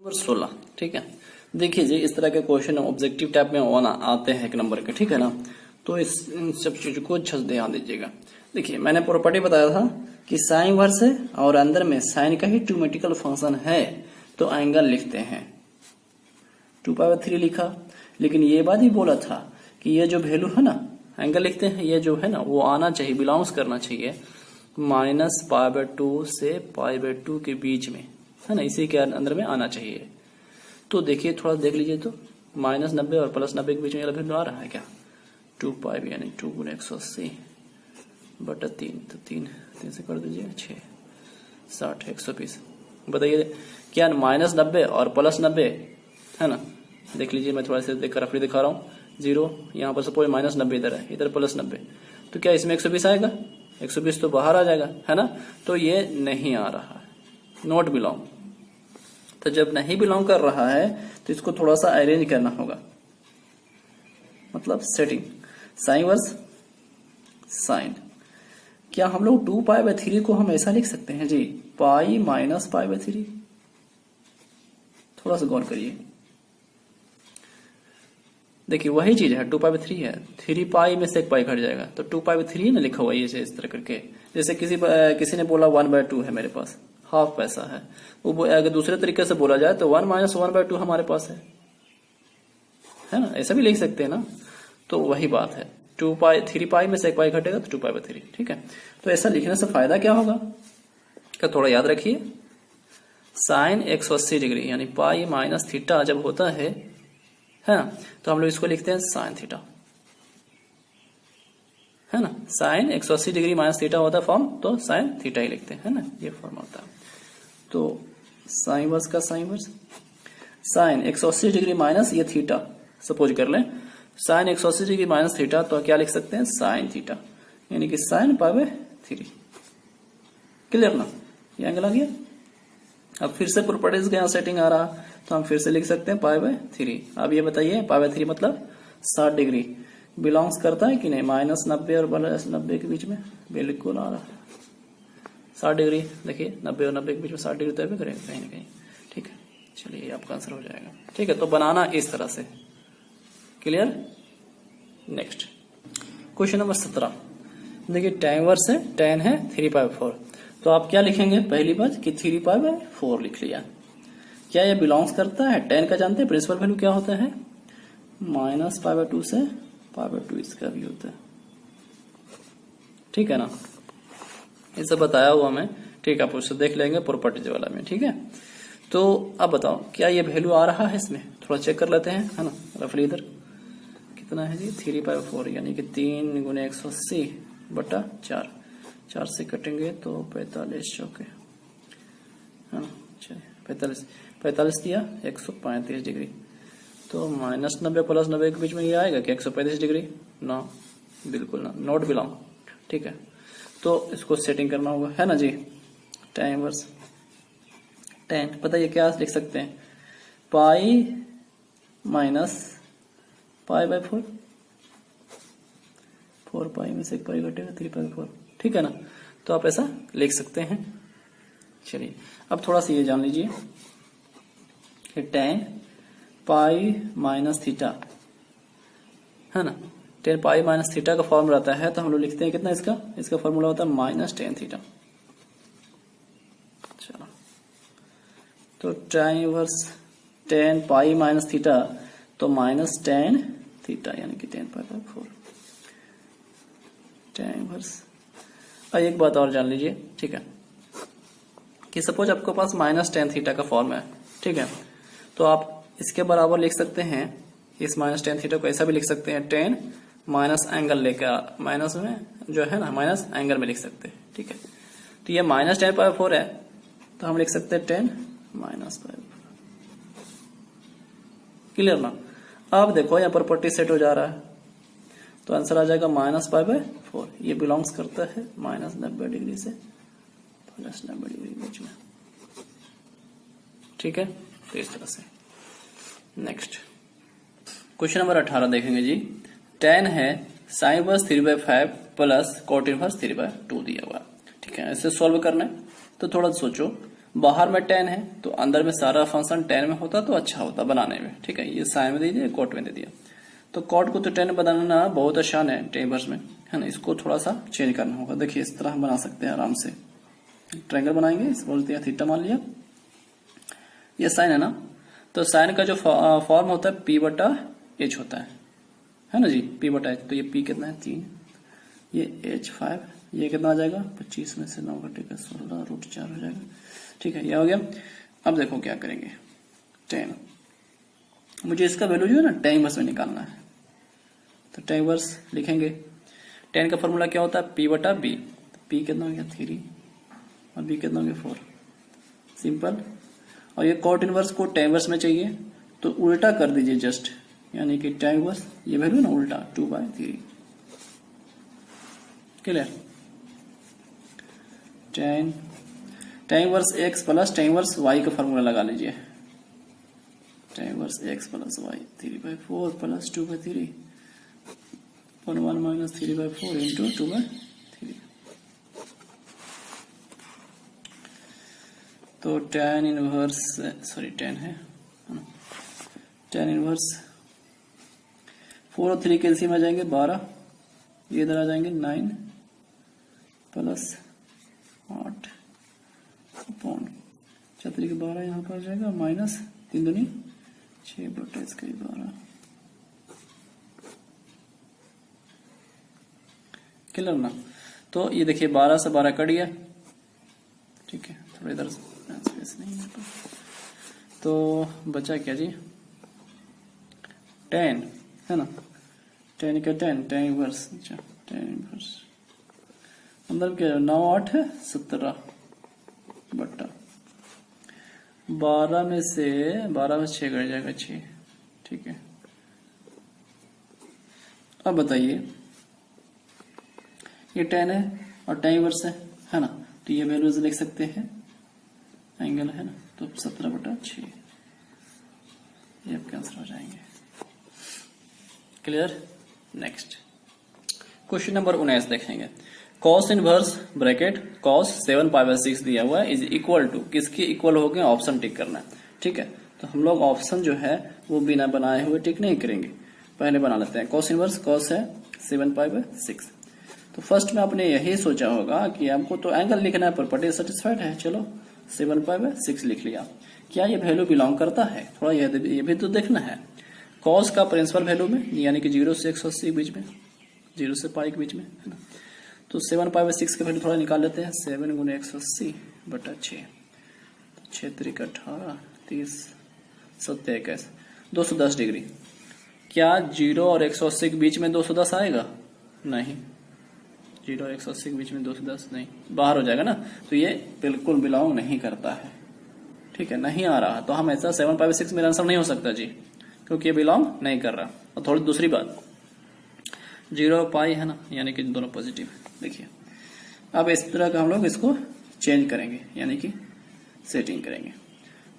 16। ठीक है, देखिए जी इस तरह के क्वेश्चन ऑब्जेक्टिव टाइप में आते हैं 1 नंबर के। ठीक है ना, तो इन सब चीजों को अच्छे से ध्यान दीजिएगा। देखिए मैंने प्रॉपर्टी बताया था कि साइन वर्स है और अंदर में साइन का ही ट्यूमेटिकल फंक्शन है तो एंगल लिखते हैं 2π/3 लिखा। लेकिन ये बात ही बोला था कि ये जो वैल्यू है ना एंगल लिखते हैं ये जो है ना वो आना चाहिए, बिलोंग्स करना चाहिए -π/2 से π/2 के बीच में, है ना, इसी के अंदर में आना चाहिए। तो देखिए थोड़ा देख लीजिए तो -90 और +90 के बीच में वैल्यू आ रहा है क्या? 2π यानी 2 × 180 बटा 3, तो 3 से कर दीजिए 6 60 120। बताइए क्या -90 और +90 है ना? देख लीजिए मैं थोड़ा सा देखकर रफली दिखा रहा हूँ। 0 यहाँ पर सपोज -90 इधर है, इधर +90, तो क्या इसमें 120 आएगा? 120 तो बाहर आ जाएगा, है ना? तो ये नहीं आ रहा है, नॉट बिलोंग। तो जब नहीं बिलोंग कर रहा है तो इसको थोड़ा सा अरेंज करना होगा, मतलब सेटिंग। साइन वर्स साइन, क्या हम लोग 2π/3 को हम ऐसा लिख सकते हैं जी पाई -π/3? थोड़ा सा गौर करिए। देखिए वही चीज है, 2π/3 है, 3π में से 1 पाई घट जाएगा तो 2π/3 ना लिखा हुआ है इस तरह करके। जैसे किसी ने बोला 1/2 है मेरे पास, हाफ पैसा है, वो अगर दूसरे तरीके से बोला जाए तो 1 - 1/2 हमारे पास है ना, ऐसा भी लिख सकते हैं ना। तो वही बात है, 3π में से 1 पाई घटेगा तो 2π/3। ठीक है, तो ऐसा लिखने से फायदा क्या होगा क्या? थोड़ा याद रखिए, साइन 180 डिग्री यानी पाई माइनस थीटा जब होता है ना, तो हम लोग इसको लिखते हैं साइन थीटा, है ना। साइन 180 डिग्री माइनस थीटा होता है फॉर्म, तो साइन थीटा ही लिखते हैं, है ना, ये फॉर्म होता है। तो साइन वर्स का sine verse, sine 180 degree minus ये थीटा सपोज कर लें, साइन 180 डिग्री माइनस थीटा, तो क्या लिख सकते हैं? साइन थीटा, यानी कि साइन π/3। क्लियर ना, ये एंगल आ गया। अब फिर से प्रॉपर्टीज का यहाँ सेटिंग आ रहा, तो हम फिर से लिख सकते हैं π/3। अब ये बताइए π/3 मतलब 60 डिग्री बिलोंग्स करता है कि नहीं? -90 और +90 के बीच में बिल्कुल आ रहा है 60 डिग्री। देखिए 90 और 90 के बीच में 60 डिग्री तो भी करेगा कहीं ना कहीं। ठीक है, चलिए आपका आंसर हो जाएगा। ठीक है, तो बनाना इस तरह से। क्लियर। Next question number 17। देखिए tan वर्स है, tan है 3π/4, तो आप क्या लिखेंगे? पहली बात कि 3π/4 लिख लिया। क्या ये बिलोंग्स करता है? tan का जानते हैं प्रिंसिपल वैल्यू क्या होता है? -π/2 से π/2 इसका भी होता है। ठीक है ना, ये सब बताया हुआ मैं। ठीक है, आप उससे देख लेंगे प्रॉपर्टीज वाला में। ठीक है, तो अब बताओ क्या ये वैल्यू आ रहा है इसमें? थोड़ा चेक कर लेते हैं, है ना, रफली इधर कितना है जी? 3π/4 यानी कि 3 × 180 बटा 4, 4 से कटेंगे तो 45 चौके, है ना, 45 दिया 135 डिग्री, तो -90 +90 के बीच में ये आएगा कि 135 डिग्री? ना, बिल्कुल ना, नॉट बिलोंग। ठीक है, तो इसको सेटिंग करना होगा, है ना जी। tan वर्स tan, बताइए क्या लिख सकते हैं? पाई माइनस π/4, 4π में से 1 पाई घटेगा 3π/4। ठीक है ना, तो आप ऐसा लिख सकते हैं। चलिए अब थोड़ा सा ये जान लीजिए कि tan पाई माइनस थीटा, है ना, tan पाई माइनस थीटा का फॉर्मूला रहता है, तो हम लोग लिखते हैं कितना इसका फॉर्मूला होता है -tan थीटा। चलो, तो tan verse tan pi minus theta, तो -tan थीटा यानी कि tan π/4 tan वर्स। अब एक बात और जान लीजिए, ठीक है, कि सपोज आपके पास -tan थीटा का फॉर्म है, ठीक है, तो आप इसके बराबर लिख सकते हैं, इस -tan थीटा को ऐसा भी लिख सकते हैं, tan माइनस एंगल लेकर, माइनस में जो है ना माइनस एंगल में लिख सकते हैं। ठीक है, तो ये -tan π/4 है, तो हम लिख सकते हैं tan -π/4। क्लियर ना। अब देखो यहाँ पर प्रॉपर्टी सेट हो जा रहा है, तो आंसर आ जाएगा -π/4। ये बिलोंग्स करता है -90 डिग्री से +90 डिग्री के बीच में। ठीक है, तो इस तरह से। नेक्स्ट क्वेश्चन नंबर 18 देखेंगे जी। tan है sin verse 3/5 plus cot inverse 3/2 दिया हुआ। ठीक है, ऐसे सॉल्व करना है, तो थोड़ा सोचो। बाहर में टेन है तो अंदर में सारा फंक्शन टेन में होता तो अच्छा होता बनाने में, ठीक है। ये साइन में दे दिया, कॉट में दे दिया। तो कॉट को तो टेन बनाना बहुत आसान है टेन इनवर्स में, है ना। इसको थोड़ा सा चेंज करना होगा। देखिए इस तरह हम बना सकते हैं आराम से। ट्रायंगल बनाएंगे, इस बोलते हैं थीटा मान लिया, ये साइन है ना। तो साइन का जो फॉर्म होता है पी बटा एच होता है ना जी, पी बटा एच। तो ये पी कितना है 3, ये एच 5, ये कितना आ जाएगा 25 में से 9 घटेगा 16 √4 हो जाएगा, ठीक है। ये हो गया। अब देखो क्या करेंगे, 10 मुझे इसका वैल्यू जो है ना tan इनवर्स में निकालना है। तो tan इनवर्स लिखेंगे, tan का फॉर्मूला क्या होता है p बटा b। p कितना हो गया 3 और b कितना हो गया 4, सिंपल। और ये cot इनवर्स को tan इनवर्स में चाहिए तो उल्टा कर दीजिए जस्ट, यानी कि tan इनवर्स ये वैल्यू ना उल्टा 2/3, clear. tan inverse x plus tan inverse y का फॉर्मूला लगा लीजिए। tan inverse x plus y 3/4 plus 2/3 1 minus 3/4 into 2/3। तो tan इनवर्स सॉरी tan है tan इनवर्स 4 और 3 कैल्सियम आ जाएंगे 12, ये इधर आ जाएंगे 9 प्लस 8 अपॉन 4 के 12 यहाँ पर आ जाएगा माइनस 3 दूनी 6 बटा इसका 12, क्लियर ना। तो ये देखिए 12 से 12 कट गया, ठीक है। थोड़ा इधर स्पेस नहीं है तो बचा क्या जी 10 है ना, 10 का 10 tan इनवर्स, अच्छा tan इनवर्स अंदर क्या 9 8 है 17 बट्टा 12 में से 6 कट जाएगा 6, ठीक है। अब बताइए ये 10 है और tan इनवर्स है ना, तो ये वैल्यूज लिख सकते हैं, एंगल है ना, तो 17 बटा 6 ये अब कैंसिल हो जाएंगे, क्लियर। नेक्स्ट क्वेश्चन नंबर 19 देखेंगे। cos इनवर्स ब्रैकेट cos 7π/6 दिया हुआ है इज इक्वल टू, किसके इक्वल हो गए ऑप्शन टिक करना है, ठीक है। तो हम लोग ऑप्शन जो है वो बिना बनाए हुए टिक नहीं करेंगे, पहले बना लेते हैं। cos इनवर्स cos है 7π/6। तो फर्स्ट में आपने यही सोचा होगा कि आपको तो एंगल लिखना है, प्रॉपर्टी सेटिस्फाइड है, चलो 7π/6 लिख लिया। क्या ये वैल्यू बिलोंग करता है, थोड़ा ये भी तो देखना है। cos का प्रिंसिपल वैल्यू में यानी कि 0 से 180 के बीच में, 0 से पाई के बीच में, है ना। तो 7π/6 के वैल्यू थोड़ा निकाल लेते हैं। 7 × 180 बटा 6, 6 3 18 30 7 21 210 डिग्री। क्या 0 और 180 के बीच में 210 आएगा? नहीं, 0 और 180 के बीच में 210 नहीं, बाहर हो जाएगा ना। तो ये बिल्कुल बिलोंग नहीं करता है, ठीक है, नहीं आ रहा। तो हम ऐसा 7π/6 मेरा आंसर नहीं हो सकता जी, क्योंकि ये बिलोंग नहीं कर रहा। और थोड़ी दूसरी बात 0 पाई है ना, यानी कि दोनों पॉजिटिव। देखिए अब इस तरह का हम लोग इसको चेंज करेंगे, यानी कि सेटिंग करेंगे।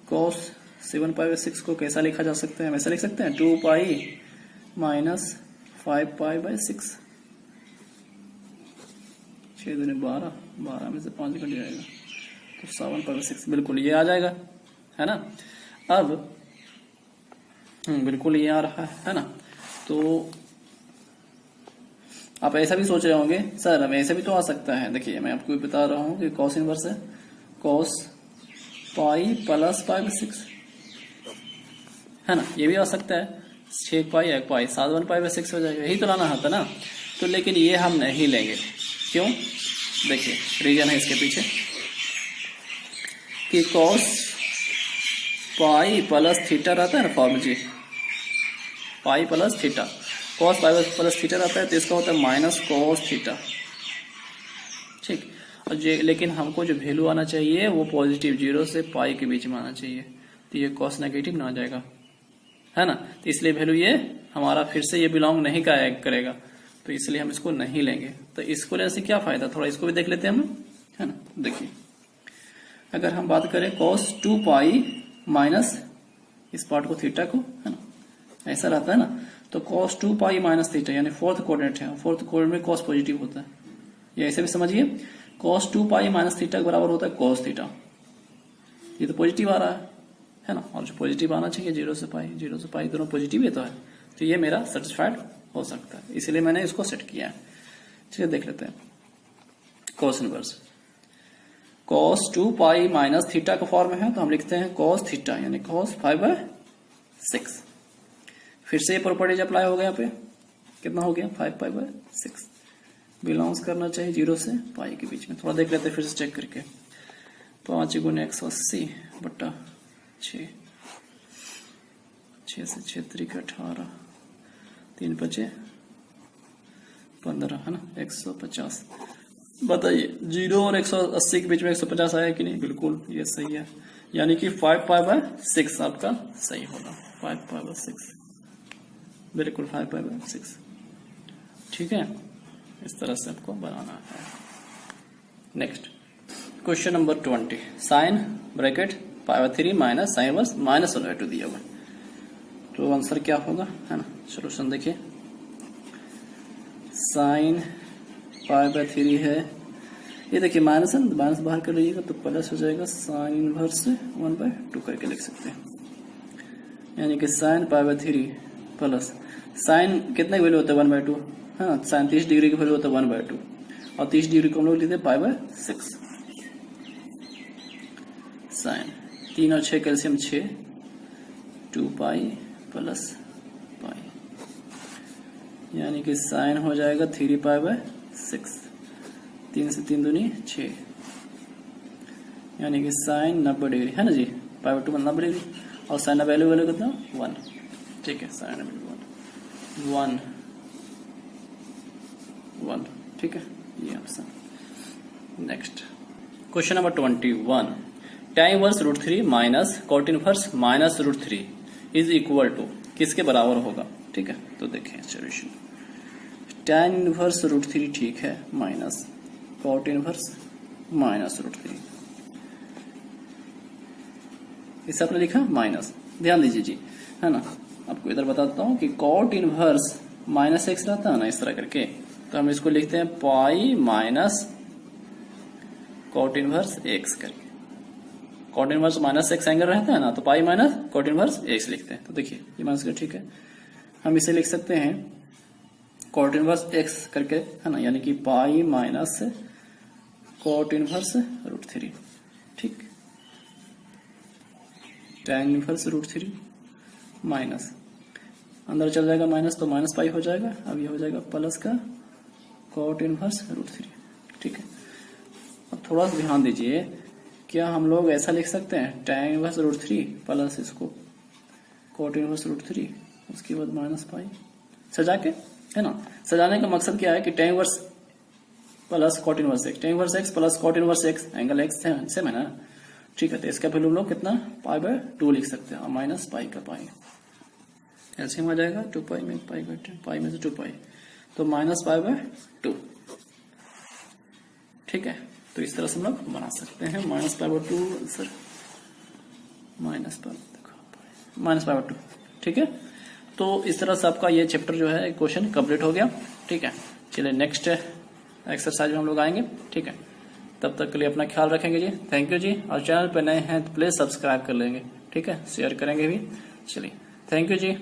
cos 7π/6 को कैसा लिखा जा सकता है, हम ऐसा लिख सकते हैं 2 पाई माइनस 5π/6, 6 दूनी 12, 12 में से 5 कट जाएगा तो 7π/6 बिल्कुल ये आ जाएगा, है ना। अब बिल्कुल ये आ रहा है ना। तो आप ऐसा भी सोच रहे होंगे सर हमें ऐसे भी तो आ सकता है। देखिए मैं आपको बता रहा हूँ कि cos इनवर्स है cos पाई प्लस π/6, है ना, ये भी आ सकता है। 6 पाई 1 पाई 7/6 हो जाएगा, यही तो लाना था ना। तो लेकिन ये हम नहीं लेंगे, क्यों? देखिए रीजन है इसके पीछे कि cos पाई प्लस थीटा रहता है ना फॉर्म जी, pi plus theta, cos pi plus theta रहता है तो इसका होता है माइनस cos थीटा, ठीक। और लेकिन हमको जो वैल्यू आना चाहिए वो पॉजिटिव 0 से पाई के बीच में आना चाहिए, तो ये cos नेगेटिव ना आ जाएगा, है ना। तो इसलिए वैल्यू ये हमारा फिर से ये बिलोंग नहीं करेगा, तो इसलिए हम इसको नहीं लेंगे। तो इसको लेने से क्या फायदा, थोड़ा इसको भी देख लेते हैं हम, है ना। देखिए अगर हम बात करें cos 2 पाई माइनस इस पार्ट को थीटा को, है ना, ऐसा रहता है ना। तो cos 2 पाई माइनस थीटा यानी फोर्थ कोऑर्डिनेट है, फोर्थ कोऑर्डिनेट में cos पॉजिटिव होता है, ये ऐसे भी समझिए। cos 2 पाई माइनस थीटा के बराबर होता है cos थीटा, ये तो पॉजिटिव आ रहा है ना, और जो पॉजिटिव आना चाहिए 0 से पाई दोनों पॉजिटिव ही तो है, तो ये मेरा सेटिस्फाइड हो सकता है, इसीलिए मैंने इसको सेट किया है। चलिए देख लेते हैं कॉस इनवर्स। कॉस 2 पाई माइनस थीटा का फॉर्म है, तो हम लिखते हैं कॉस थीटा यानी कॉस 5/6। फिर से ये प्रॉपर्टीज अप्लाई हो गया, यहाँ पे कितना हो गया 5/6। बिलोंग्स करना चाहिए 0 से पाई के बीच में। थोड़ा देख लेते हैं फिर से चेक करके। 5 गुने 180 बट्टा 6, 6 से 6 3 18, 3 5 15 है ना, 150। बताइए 0 और 180 के बीच में 150 आया कि नहीं? बिल्कुल ये सही है, यानी कि 5/6 आपका सही होगा। 5/6 बिल्कुल 5/6। ठीक है, इस तरह से आपको बनाना है। Next question number 20, sine bracket π/3 minus sine inverse -1/2 दिया हुआ, तो आंसर क्या होगा, है ना। सोल्यूशन देखिए, साइन π/3 है, ये देखिए माइनस है, माइनस बाहर कर लीजिएगा तो प्लस हो जाएगा, साइन इनवर्स 1/2 करके लिख सकते हैं, यानी कि साइन π/3 प्लस साइन कितने वैल्यू होता है 1/2, है ना। साइन 30 डिग्री की वैल्यू होता है 1/2, और 30 डिग्री को हम लोग लेते हैं π/6। साइन 3 और 6 कैल्सियम 6, 2 पाई प्लस पाई, यानी कि साइन हो जाएगा 3π/6। 3 से 3 दूनी 6, यानी कि साइन 90 डिग्री, है ना जी। π/2 में 90 डिग्री, और साइन वैल्यू कितना 1। ठीक है, साइन वैल्यू 1। ठीक है, ये option. Next question number 21, tan inverse √3 minus cot inverse -√3 is equal to किसके बराबर होगा। ठीक है, तो देखें सोल्यूशन, tan इनवर्स √3 ठीक है, माइनस cot इनवर्स -√3, इसे आपने लिखा माइनस, ध्यान दीजिए जी, है ना। आपको इधर बताता हूं कि cot इनवर्स -x रहता है ना, इस तरह करके, तो हम इसको लिखते हैं pi minus cot inverse x करके। cot इनवर्स -x एंगल रहता है ना, तो pi minus cot inverse x लिखते हैं। तो देखिए ये माइनस का, ठीक है, हम इसे लिख सकते हैं cot इनवर्स x करके, है ना, यानी कि पाई माइनस cot इनवर्स √3। ठीक, tan इनवर्स √3 माइनस, अंदर चल जाएगा माइनस, तो माइनस पाई हो जाएगा, अब ये हो जाएगा प्लस का cot इनवर्स √3। ठीक है, अब थोड़ा सा ध्यान दीजिए, क्या हम लोग ऐसा लिख सकते हैं tan इनवर्स √3 प्लस इसको cot इनवर्स √3, उसके बाद माइनस पाई सजा के, है ना। सजाने का मकसद क्या है कि tan inverse plus cot inverse x, tan inverse x plus cot inverse x, angle x same है ना। ठीक है, तो इसका वैल्यू हम लोग कितना π/2 लिख सकते हैं, और माइनस पाई का पाई, एलसीएम आ जाएगा 2 पाई में पाई में से 2 पाई, तो माइनस π/2। ठीक है, तो इस तरह से हम लोग बना सकते हैं -π/2 आंसर, -π/2। ठीक है, तो इस तरह से आपका ये चैप्टर जो है क्वेश्चन कंप्लीट हो गया। ठीक है, चलिए नेक्स्ट एक्सरसाइज में हम लोग आएंगे। ठीक है, तब तक के लिए अपना ख्याल रखेंगे जी, थैंक यू जी। और चैनल पर नए हैं तो प्लीज सब्सक्राइब कर लेंगे। ठीक है, शेयर करेंगे भी। चलिए, थैंक यू जी।